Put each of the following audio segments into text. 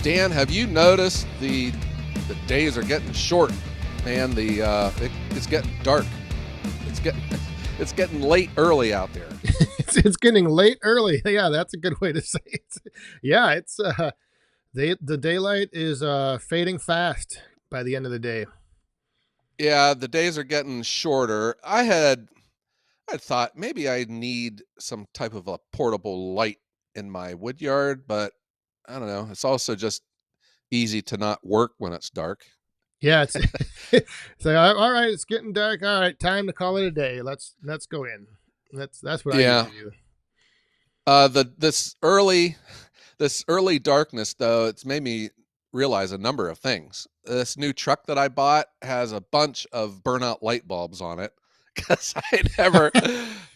Dan, have you noticed the days are getting short? Man, it's getting dark. It's getting it's getting late early out there. It's getting late early. Yeah, that's a good way to say it. Yeah, it's the daylight is fading fast by the end of the day. Yeah, the days are getting shorter. I thought maybe I need some type of a portable light in my wood yard, but I don't know. It's also just easy to not work when it's dark. Yeah, it's it's like all right, it's getting dark. All right, time to call it a day. Let's go in. That's what I Yeah. usually do. The this early darkness though, it's made me realize a number of things. This new truck that I bought has a bunch of burnout light bulbs on it because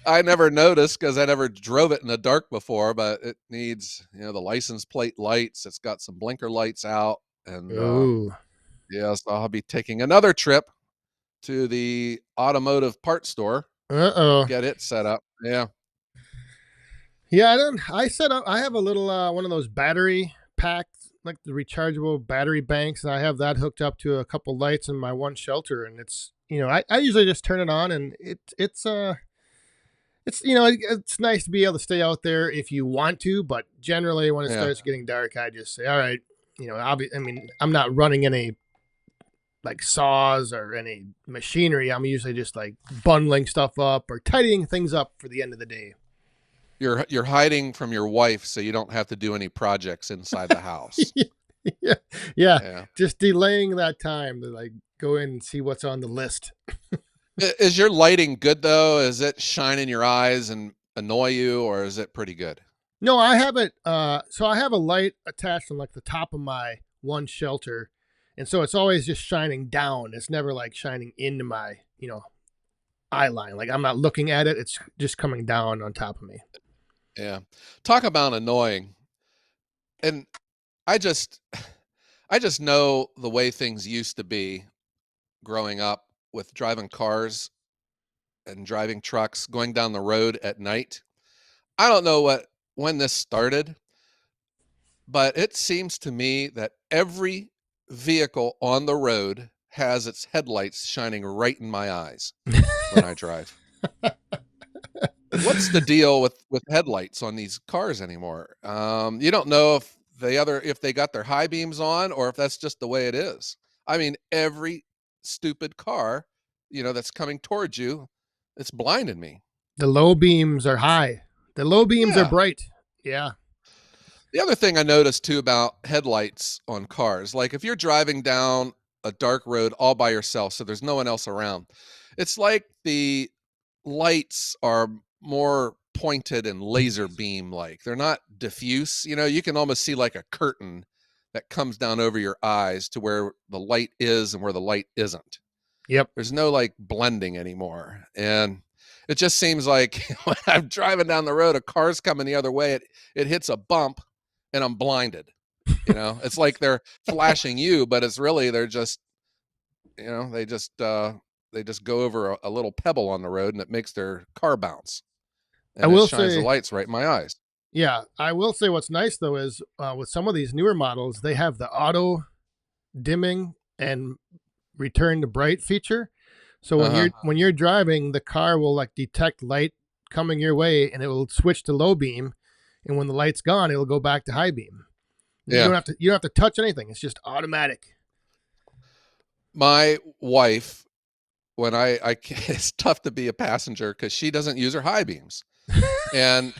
I never noticed because I never drove it in the dark before, but it needs, the license plate lights. It's got some blinker lights out, and Oh, yeah, so I'll be taking another trip to the automotive parts store, uh-oh. get it set up. Yeah. Yeah, I don't. I set up. I have a little one of those battery packs, like the rechargeable battery banks, and I have that hooked up to a couple lights in my one shelter. And it's I usually just turn it on, and it's it's nice to be able to stay out there if you want to, but generally when it Yeah. starts getting dark, I just say, all right, I mean, I'm not running any like saws or any machinery. I'm usually just like bundling stuff up or tidying things up for the end of the day. You're hiding from your wife so you don't have to do any projects inside the house. Yeah, yeah, Yeah. just delaying that time to like go in and see what's on the list. Is your lighting good though? Is it shine in your eyes and annoy you, or is it pretty good? No, I have it. So I have a light attached on like the top of my one shelter, and so it's always just shining down. It's never like shining into my eye line. Like I'm not looking at it. It's just coming down on top of me. Yeah. Talk about annoying. And I just I just know the way things used to be growing up with driving cars and driving trucks, going down the road at night. I don't know when this started, but it seems to me that every vehicle on the road has its headlights shining right in my eyes when I drive. What's the deal with headlights on these cars anymore? You don't know if they got their high beams on or if that's just the way it is. I mean, every stupid car, that's coming towards you, it's blinding me. The low beams are high. The low beams are Yeah. bright. Yeah. The other thing I noticed too about headlights on cars, like if you're driving down a dark road all by yourself, so there's no one else around, it's like the lights are more pointed and laser beam like. They're not diffuse. You can almost see like a curtain that comes down over your eyes to where the light is and where the light isn't. Yep. There's no like blending anymore. And it just seems like when I'm driving down the road, a car's coming the other way, it hits a bump and I'm blinded. It's like they're flashing you, but it's really they're just, they just go over a little pebble on the road and it makes their car bounce I and it will shines the say, lights right in my eyes. yeah, I will say what's nice though is with some of these newer models, they have the auto dimming and return to bright feature. So when Uh-huh. you're driving, the car will like detect light coming your way and it will switch to low beam, and when the light's gone, it'll go back to high beam. Yeah. You don't have to touch anything. It's just automatic. My wife, when I it's tough to be a passenger because she doesn't use her high beams. And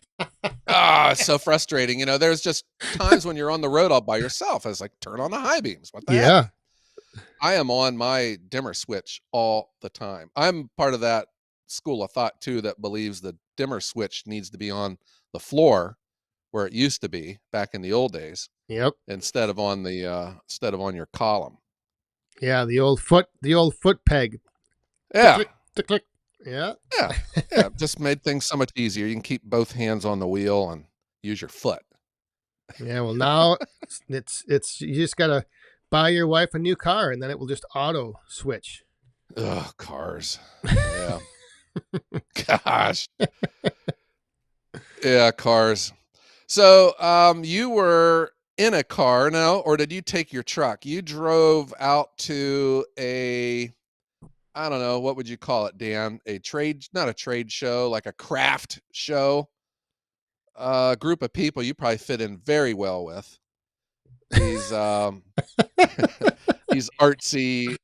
it's so frustrating. There's just times when you're on the road all by yourself. I was like, turn on the high beams. What the heck? Yeah. I am on my dimmer switch all the time. I'm part of that school of thought too that believes the dimmer switch needs to be on the floor where it used to be back in the old days Yep. instead of on your column. Yeah, the old foot peg. Tick Yeah. click, tick click. Yeah. Yeah. Yeah. Just made things so much easier. You can keep both hands on the wheel and use your foot. Yeah, well now it's you just got to buy your wife a new car and then it will just auto switch. Ugh, cars. Yeah. Gosh. Yeah, cars. So, you were in a car now, or did you take your truck? You drove out to a, I don't know, what would you call it, Dan? A trade, not a trade show, like a craft show. A group of people you probably fit in very well with. These these artsy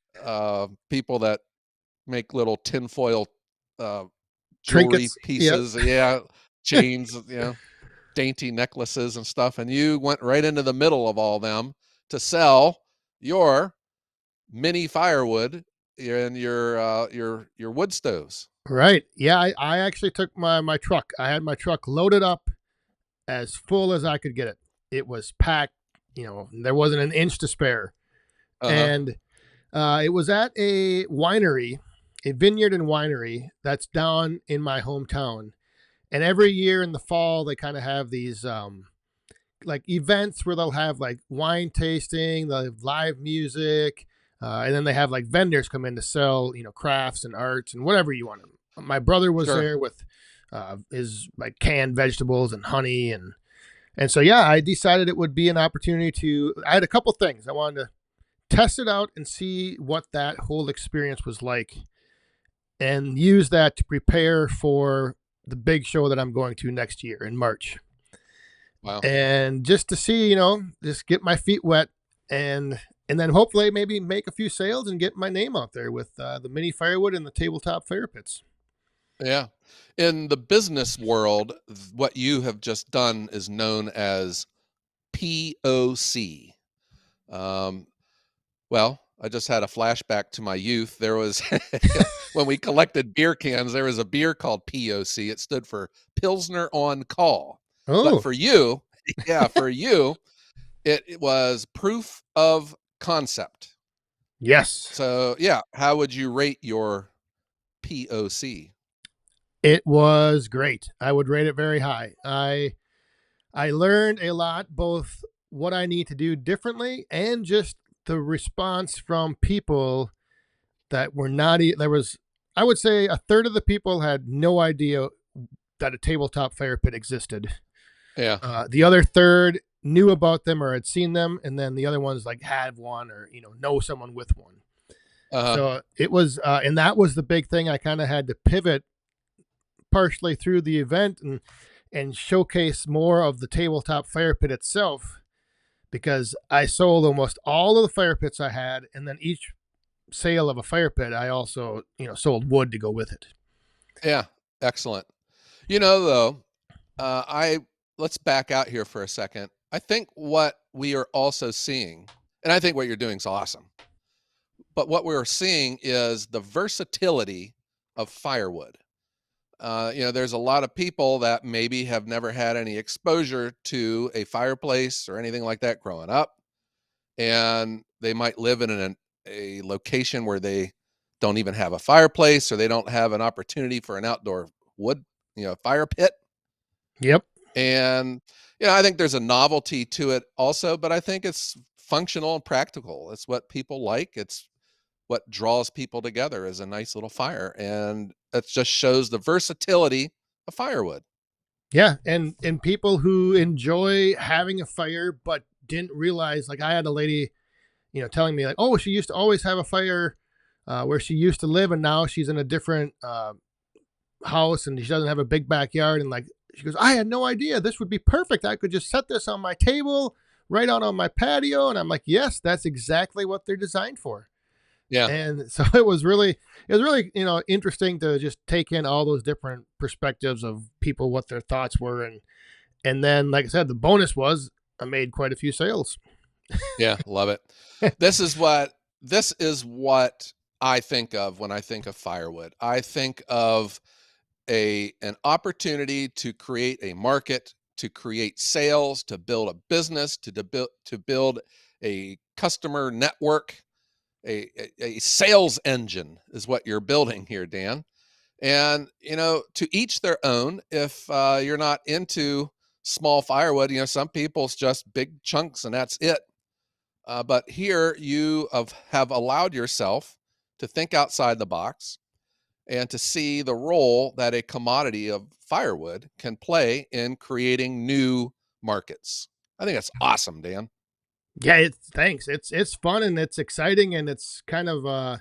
people that make little tinfoil uh, jewelry Trinkets. Yep. pieces, yeah, chains, dainty necklaces and stuff, and you went right into the middle of all them to sell your mini firewood and your wood stoves. Right. Yeah. I actually took my truck. I had my truck loaded up as full as I could get it. It was packed. There wasn't an inch to spare. Uh-huh. And it was at a winery, a vineyard and winery that's down in my hometown. And every year in the fall, they kind of have these like events where they'll have like wine tasting, they'll have live music, and then they have like vendors come in to sell, crafts and arts and whatever you want. My brother was Sure. there with his like canned vegetables and honey, and so yeah, I decided it would be an opportunity to. I had a couple things I wanted to test it out and see what that whole experience was like, and use that to prepare for the big show that I'm going to next year in March. Wow. And just to see, just get my feet wet, and then hopefully maybe make a few sales and get my name out there with the mini firewood and the tabletop fire pits. Yeah. In the business world, what you have just done is known as POC. Um, well, I just had a flashback to my youth. There was when we collected beer cans, there was a beer called POC. It stood for Pilsner on Call. But Oh, for you, yeah, for you, it was proof of concept. yes. So, yeah, how would you rate your POC? It was great. I would rate it very high. I learned a lot, both what I need to do differently and just the response from people that were not. There was, I would say, a third of the people had no idea that a tabletop fire pit existed. Yeah. The other third knew about them or had seen them, and then the other ones like had one or know someone with one. Uh-huh. So it was, and that was the big thing. I kind of had to pivot partially through the event and showcase more of the tabletop fire pit itself, because I sold almost all of the fire pits I had, and then each sale of a fire pit, I also sold wood to go with it. Yeah. Excellent. Though, I let's back out here for a second. I think what we are also seeing, and I think what you're doing is awesome, but what we're seeing is the versatility of firewood. There's a lot of people that maybe have never had any exposure to a fireplace or anything like that growing up, and they might live in a location where they don't even have a fireplace, or they don't have an opportunity for an outdoor wood, fire pit. Yep. And I think there's a novelty to it also, but I think it's functional and practical. It's what people like. It's what draws people together is a nice little fire, and it just shows the versatility of firewood. Yeah, and people who enjoy having a fire but didn't realize, like I had a lady, telling me like, oh, she used to always have a fire where she used to live, and now she's in a different house and she doesn't have a big backyard, and like she goes, I had no idea this would be perfect. I could just set this on my table right out on my patio, and I'm like, yes, that's exactly what they're designed for. Yeah, And so it was really interesting to just take in all those different perspectives of people, what their thoughts were, and then like I said, the bonus was I made quite a few sales. yeah, love it. This is what I think of when I think of firewood. I think of an opportunity to create a market, to create sales, to build a business, to build a customer network. A sales engine is what you're building here, Dan. And to each their own. If you're not into small firewood, some people it's just big chunks and that's it. But here you have allowed yourself to think outside the box and to see the role that a commodity of firewood can play in creating new markets. I think that's awesome, Dan. Yeah, thanks. It's fun and it's exciting and it's kind of a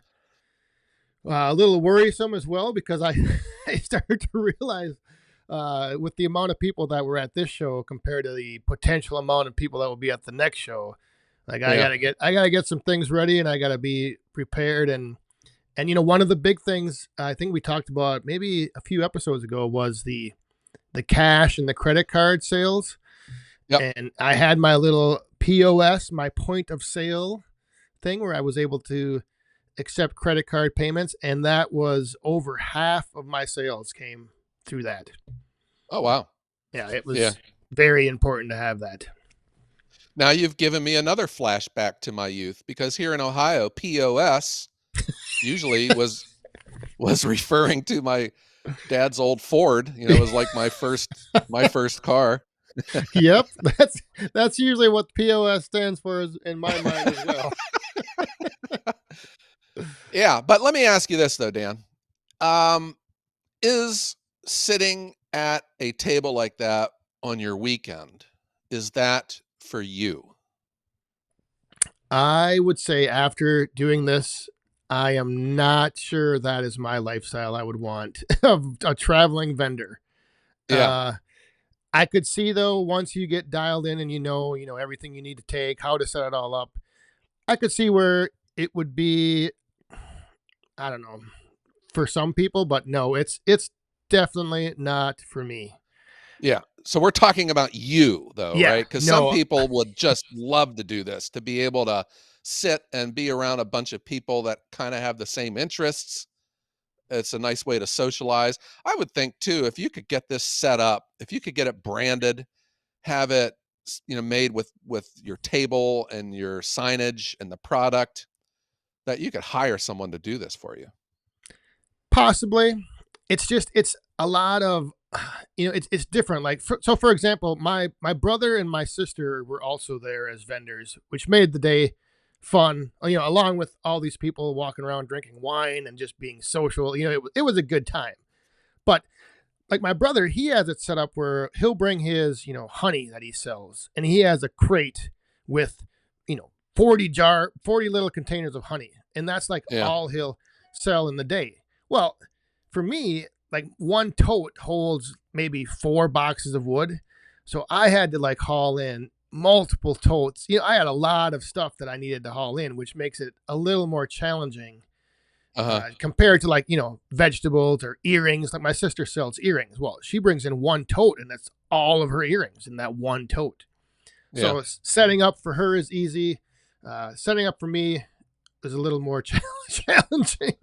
little worrisome as well because I I started to realize with the amount of people that were at this show compared to the potential amount of people that will be at the next show, like Yeah. I gotta get some things ready and I gotta be prepared and one of the big things I think we talked about maybe a few episodes ago was the cash and the credit card sales. Yep. And I had my little POS, my point of sale thing where I was able to accept credit card payments, and that was over half of my sales came through that. Oh, wow. Yeah, it Yeah. was very important to have that. Now you've given me another flashback to my youth because here in Ohio, POS usually was referring to my dad's old Ford. You know, it was like my first car. Yep, that's usually what POS stands for in my mind as well. Yeah, but let me ask you this though, Dan. Um, is sitting at a table like that on your weekend, is that for you? I would say after doing this, I am not sure that is my lifestyle I would want of a traveling vendor. Yeah. Uh, I could see though once you get dialed in and everything you need to take, how to set it all up. I could see where it would be, I don't know, for some people, but no, it's definitely not for me. Yeah. So we're talking about you though, Yeah, right? Because some no, people would just love to do this, to be able to sit and be around a bunch of people that kind of have the same interests. It's a nice way to socialize. I would think too, if you could get this set up, if you could get it branded, have it, made with your table and your signage and the product, that you could hire someone to do this for you. possibly. It's a lot of it's different. Like so, for example, my brother and my sister were also there as vendors, which made the day fun. Along with all these people walking around drinking wine and just being social. It was a good time. But like my brother, he has it set up where he'll bring his honey that he sells, and he has a crate with 40 little containers of honey, and that's like Yeah. all he'll sell in the day. Well, for me, like one tote holds maybe 4 boxes of wood, so I had to like haul in multiple totes. I had a lot of stuff that I needed to haul in, which makes it a little more challenging Uh-huh. compared to like vegetables or earrings. Like my sister sells earrings. Well, she brings in one tote, and that's all of her earrings in that one tote. Yeah. So setting up for her is easy. Setting up for me is a little more challenging.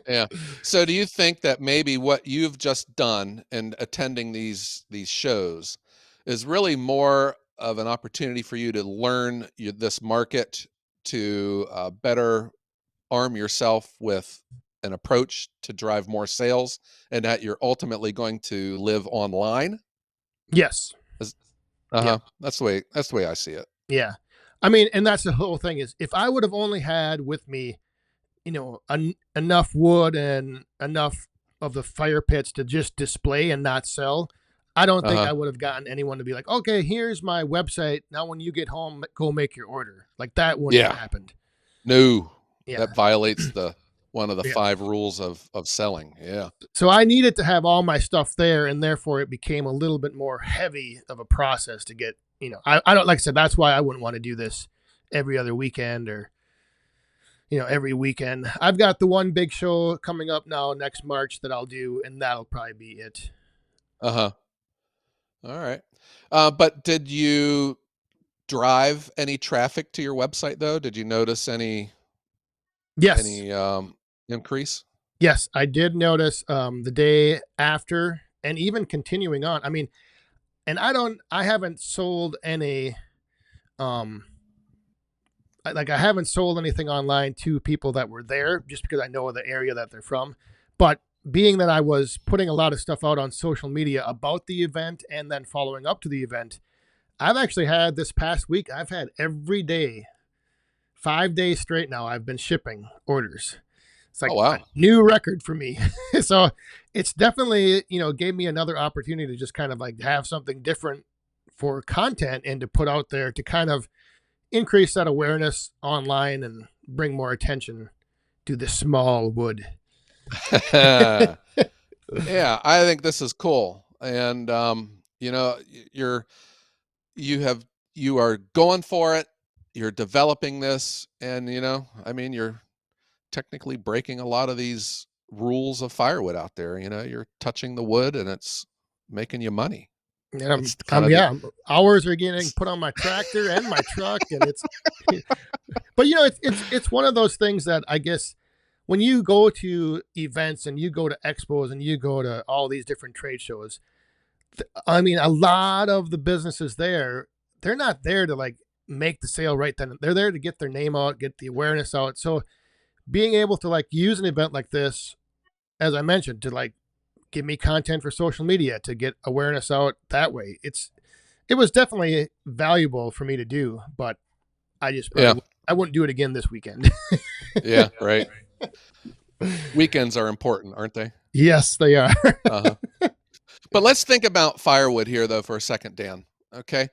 Yeah. So do you think that maybe what you've just done in attending these shows is really more of an opportunity for you to learn this market, to better arm yourself with an approach to drive more sales, and that you're ultimately going to live online? Yes. Is- Yeah. Uh-huh. That's the way I see it. Yeah. I mean, and that's the whole thing is if I would have only had with me, enough wood and enough of the fire pits to just display and not sell, I don't think Uh-huh. I would have gotten anyone to be like, okay, here's my website. Now, when you get home, go make your order. Like that wouldn't have Yeah. happened. No. Yeah. That violates the one of the Yeah. 5 rules of selling. Yeah. So I needed to have all my stuff there, and therefore it became a little bit more heavy of a process to get. I don't like I said. That's why I wouldn't want to do this every other weekend or every weekend. I've got the one big show coming up now next March that I'll do, and that'll probably be it. Uh-huh. All right. But did you drive any traffic to your website though? Did you notice any Yes, any increase? yes, I did notice the day after, and even continuing on. I mean, and I haven't sold any um I haven't sold anything online to people that were there just because I know the area that they're from. But being that I was putting a lot of stuff out on social media about the event and then following up to the event, I've actually had this past week, I've had every day, 5 days straight now, I've been shipping orders. It's Oh like a wow. new record for me. So it's definitely, gave me another opportunity to just kind of like have something different for content and to put out there to kind of increase that awareness online and bring more attention to the small wood. Yeah, I think this is cool. And you're you have you are going for it. You're developing this, and I mean, you're technically breaking a lot of these rules of firewood out there. You're touching the wood, and it's making you money. And That's kind of the yeah, hours are getting put on my tractor and my truck, and it's, but it's one of those things that I guess when you go to events and you go to expos and you go to all these different trade shows, I mean, a lot of the businesses there, they're not there to like make the sale right then. They're there to get their name out, get the awareness out. So being able to like use an event like this, as I mentioned, to like give me content for social media to get awareness out that way, it was definitely valuable for me to do. But I just yeah, I wouldn't do it again this weekend. yeah, right. Weekends are important, aren't they? Yes, they are. Uh-huh. But let's think about firewood here, though, for a second, Dan. Okay.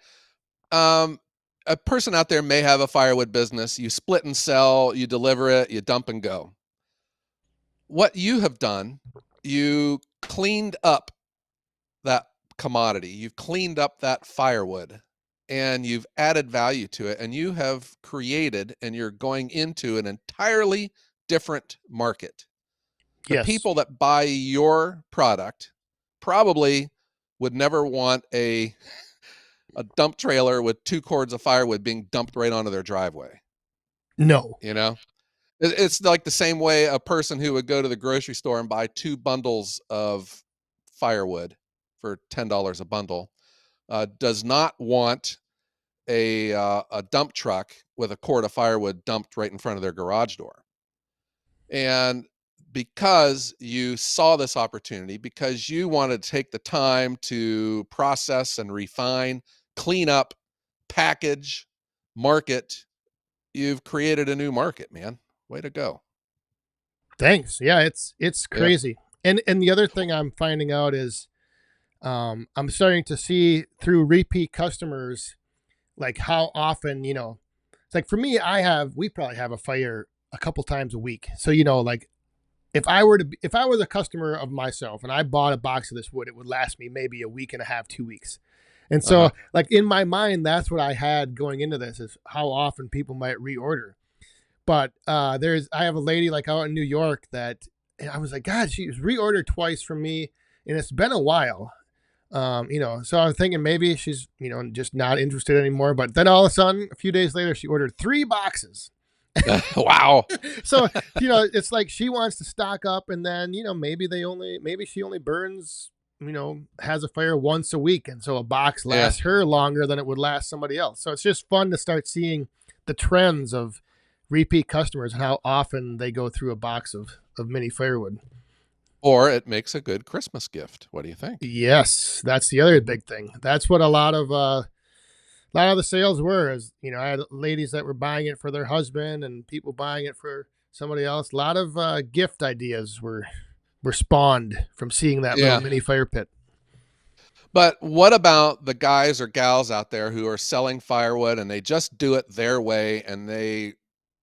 A person out there may have a firewood business. You split and sell, you deliver it, you dump and go. What you have done, you cleaned up that commodity. You've cleaned up that firewood and you've added value to it. And you have created and you're going into an entirely different market. The Yes. people that buy your product probably would never want a dump trailer with 2 cords of firewood being dumped right onto their driveway. No. It's like the same way a person who would go to the grocery store and buy 2 bundles of firewood for $10 a bundle does not want a dump truck with a cord of firewood dumped right in front of their garage door. And because you saw this opportunity, because you wanted to take the time to process and refine, clean up, package, market, you've created a new market, man. Way to go. Thanks. Yeah, it's Yeah. crazy. And the other thing I'm finding out is I'm starting to see through repeat customers like how often, it's like for me, we probably have a fire a couple times a week. So, like if I was a customer of myself and I bought a box of this wood, it would last me maybe a week and a half, 2 weeks. And so Uh-huh. like in my mind, that's what I had going into this is how often people might reorder. But I have a lady like out in New York that I was like, God, she's reordered twice from me and it's been a while. So I'm thinking maybe she's, just not interested anymore. But then all of a sudden, a few days later, she ordered 3 boxes. Wow. So, it's like she wants to stock up and then, maybe she only burns, has a fire once a week. And so a box lasts her longer than it would last somebody else. So it's just fun to start seeing the trends of repeat customers and how often they go through a box of mini firewood. Or it makes a good Christmas gift. What do you think? Yes, that's the other big thing. That's what a lot of the sales were. Is I had ladies that were buying it for their husband and people buying it for somebody else. A lot of gift ideas were spawned from seeing that little mini fire pit. But what about the guys or gals out there who are selling firewood and they just do it their way and they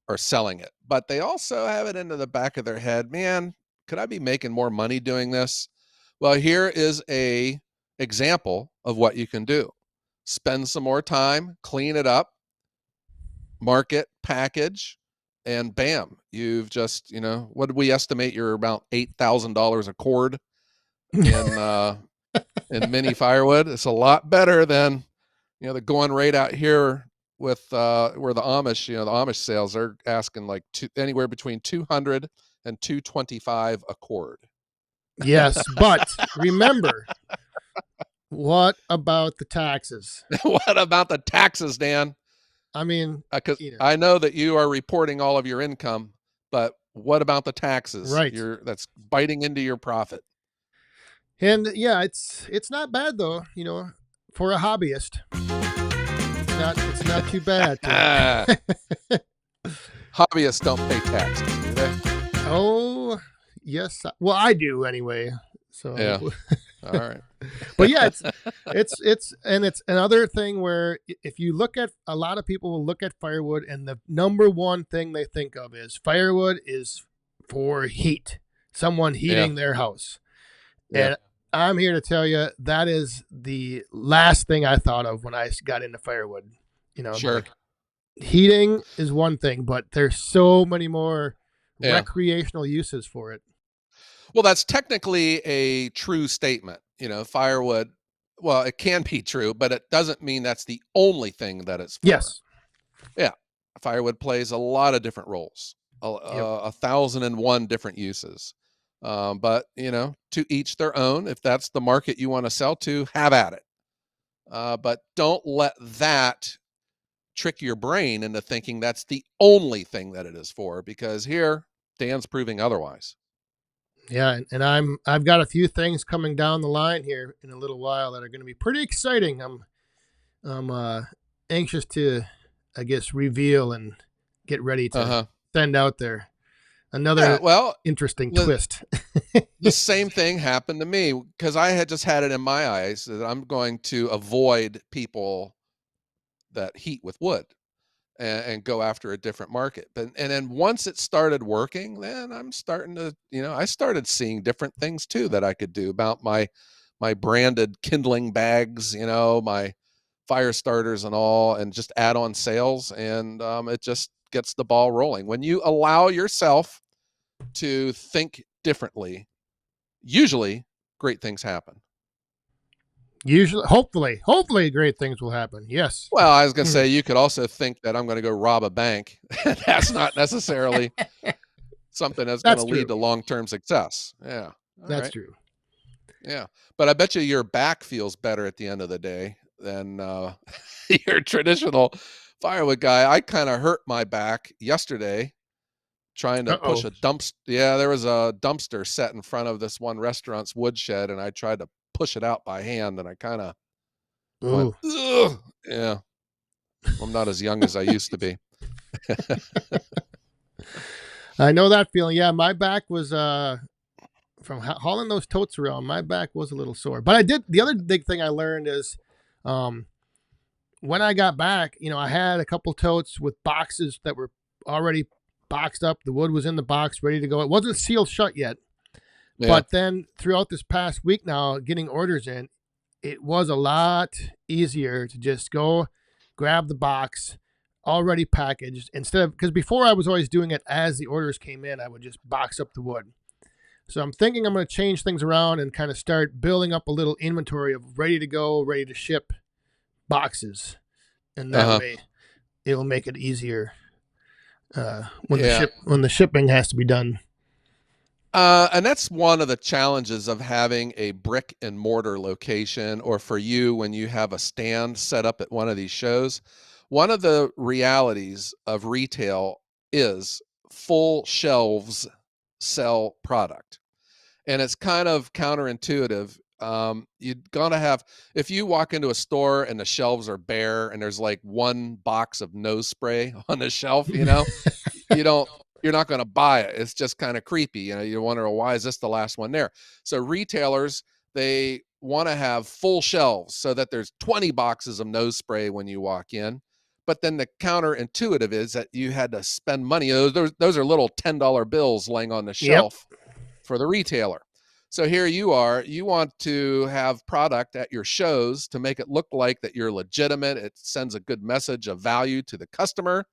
are selling it, but they also have it into the back of their head, man, could I be making more money doing this? Well, here is a example of what you can do. Spend some more time, clean it up, market, package, and bam, you've just, what did we estimate? You're about $8,000 a cord in mini firewood. It's a lot better than, the going rate out here with where the Amish sales are asking like anywhere between 200 and 225 a cord. Yes, but remember, what about the taxes? What about the taxes, Dan? I mean, Because I know that you are reporting all of your income, but what about the taxes? Right. That's biting into your profit. And yeah, it's not bad though, for a hobbyist. It's not too bad. Hobbyists don't pay taxes, do they? Oh, yes. Well, I do anyway. So yeah. All right. But yeah, it's another thing where if you look at a lot of people will look at firewood and the number one thing they think of is firewood is for heat, someone Yeah. heating their house. Yeah. And I'm here to tell you that is the last thing I thought of when I got into firewood. Sure. Like heating is one thing, but there's so many more Yeah. recreational uses for it. Well, that's technically a true statement. Firewood, well, it can be true, but it doesn't mean that's the only thing that it's for. Yes. Yeah. Firewood plays a lot of different roles, Yep. 1,001 different uses. But, to each their own. If that's the market you want to sell to, have at it. But don't let that trick your brain into thinking that's the only thing that it is for, because here, Dan's proving otherwise. Yeah, and I've got a few things coming down the line here in a little while that are going to be pretty exciting. I'm anxious to, I guess, reveal and get ready Uh to huh. send out there Yeah. another Well, interesting the twist. the same thing happened to me because I had just had it in my eyes that I'm going to avoid people that heat with wood and go after a different market. But and then once it started working, then I'm starting to, I started seeing different things too that I could do about my branded kindling bags, my fire starters and all, and just add on sales, and it just gets the ball rolling. When you allow yourself to think differently, usually great things happen. Usually, hopefully, great things will happen. Yes. Well, I was going to Mhm. say you could also think that I'm going to go rob a bank. That's not necessarily something that's going to That's lead true. to long-term success. Yeah. All That's right. true. Yeah. But I bet you your back feels better at the end of the day than your traditional firewood guy. I kind of hurt my back yesterday trying to Uh push oh. a dumpster. Yeah, there was a dumpster set in front of this one restaurant's woodshed, and I tried to push it out by hand, and I kind of went, Ooh. ugh. Yeah, I'm not as young as I used to be. I know that feeling. Yeah, my back was from hauling those totes around. My back was a little sore, but I did. The other big thing I learned is, um, when I got back, I had a couple totes with boxes that were already boxed up. The wood was in the box, ready to go. It wasn't sealed shut yet. Yeah. But then throughout this past week now, getting orders in, it was a lot easier to just go grab the box already packaged instead of, because before I was always doing it as the orders came in, I would just box up the wood. So I'm thinking I'm going to change things around and kind of start building up a little inventory of ready to go, ready to ship boxes, and that Uh-huh. way it'll make it easier Yeah. when the shipping has to be done. And that's one of the challenges of having a brick and mortar location, or for you when you have a stand set up at one of these shows. One of the realities of retail is full shelves sell product. And it's kind of counterintuitive. You're gonna have, if you walk into a store and the shelves are bare and there's like one box of nose spray on the shelf, you don't you're not going to buy it. It's just kind of creepy. You wonder, why is this the last one there? So retailers, they want to have full shelves so that there's 20 boxes of nose spray when you walk in. But then the counterintuitive is that you had to spend money. Those are little $10 bills laying on the Yep. shelf for the retailer. So here you are, you want to have product at your shows to make it look like that you're legitimate. It sends a good message of value to the customer,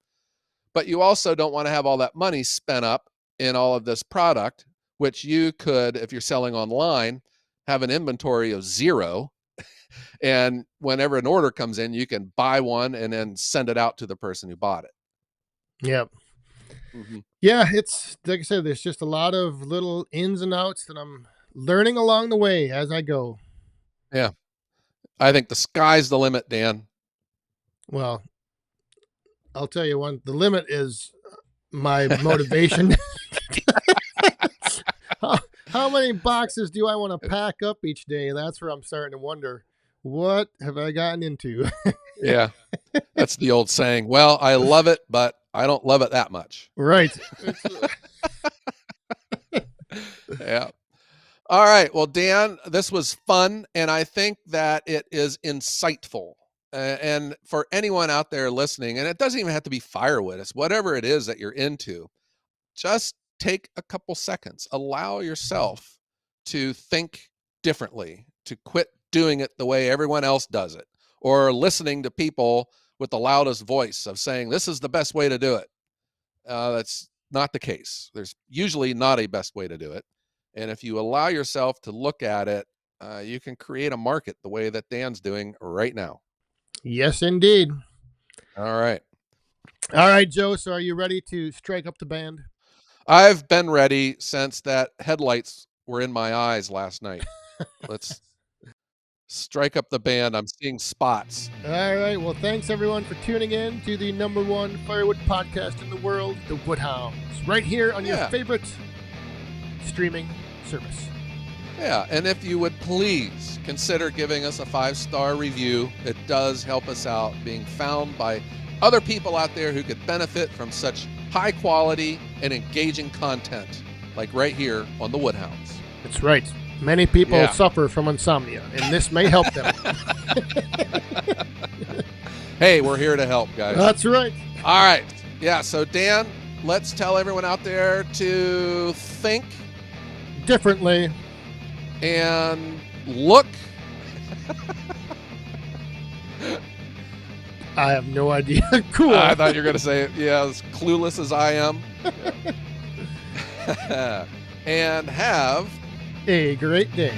but you also don't want to have all that money spent up in all of this product, which you could, if you're selling online, have an inventory of zero. And whenever an order comes in, you can buy one and then send it out to the person who bought it. Yep. Hmm. Yeah, it's like I said, there's just a lot of little ins and outs that I'm learning along the way as I go. Yeah. I think the sky's the limit, Dan. Well, I'll tell you one, the limit is my motivation. how, how many boxes do I want to pack up each day? That's where I'm starting to wonder, what have I gotten into? Yeah. That's the old saying. Well, I love it, but I don't love it that much. Right. It's, Yeah. All right. Well, Dan, this was fun, and I think that it is insightful. And for anyone out there listening, and it doesn't even have to be firewood, it's whatever it is that you're into, just take a couple seconds. Allow yourself to think differently, to quit doing it the way everyone else does it, or listening to people with the loudest voice of saying, this is the best way to do it. That's not the case. There's usually not a best way to do it. And if you allow yourself to look at it, you can create a market the way that Dan's doing right now. Yes, indeed. All right. All right, Joe. So are you ready to strike up the band? I've been ready since that headlights were in my eyes last night. Let's strike up the band. I'm seeing spots. All right. Well, thanks everyone for tuning in to the #1 firewood podcast in the world, the Woodhounds, right here on your favorite streaming service. Yeah, and if you would please consider giving us a 5-star review, it does help us out being found by other people out there who could benefit from such high quality and engaging content, like right here on the Woodhounds. That's right. Many people suffer from insomnia, and this may help them. Hey, we're here to help, guys. That's right. All right. Yeah, so Dan, let's tell everyone out there to think differently and look. I have no idea. Cool. I thought you were going to say it. Yeah, as clueless as I am. Yeah. And have a great day.